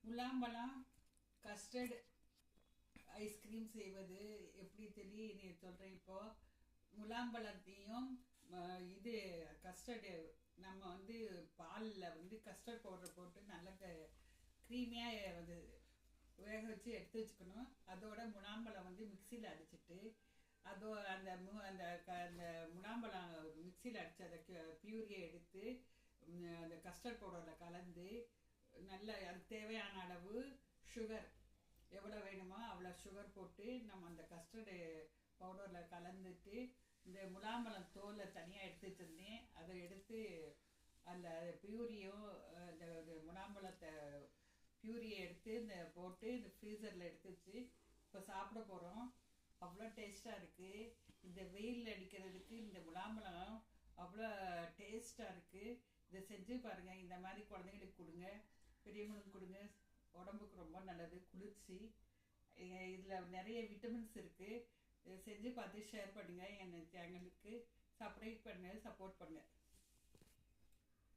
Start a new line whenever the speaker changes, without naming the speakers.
முலாம்பழம் custard ice cream செய்வது எப்படி சொல்கிறேன். இப்போது முலாம்பழத்தையும் இது கஸ்டர்டு நம்ம பாலில் கஸ்டர்ட் பவுடர் போட்டு நல்லா க்ரீமியாக வேக வச்சு எடுத்து வச்சுக்கணும். அதோட முலாம்பழம் மிக்சியில் அடிச்சுட்டு அந்த அந்த முலாம்பழம் மிக்சியில் அடித்து அதை பியூரியை எடுத்து அந்த கஸ்டர்ட் பவுடரில் கலந்து நல்ல அதுக்கு தேவையான அளவு சுகர் எவ்வளோ வேணுமோ அவ்வளோ சுகர் போட்டு நம்ம அந்த கஸ்டர்டு பவுடரில் கலந்துட்டு இந்த முலாம்பழம் தோலை தனியாக எடுத்து வச்சுருந்தேன். அதை எடுத்து அந்த பியூரியும் இந்த முலாம்பழத்தை பியூரியை எடுத்து இந்த போட்டு இந்த ஃப்ரீசரில் எடுத்து வச்சு இப்போ சாப்பிட போகிறோம். அவ்வளோ டேஸ்ட்டாக இருக்குது. இந்த வெயிலில் அடிக்கிறதுக்கு இந்த முலாம்பழம் அவ்வளோ டேஸ்ட்டாக இருக்குது. இதை செஞ்சு பாருங்கள். இந்த மாதிரி குழந்தைங்களுக்கு கொடுங்க, பெரியவங்களுக்கு கொடுங்க. உடம்புக்கு ரொம்ப நல்லது, குளிர்ச்சி. இதில் நிறைய விட்டமின்ஸ் இருக்குது. இதை செஞ்சு பார்த்து ஷேர் பண்ணுங்கள். என் சேனலுக்கு சப்ஸ்கிரைப் பண்ணுங்கள், சப்போர்ட் பண்ணுங்கள்.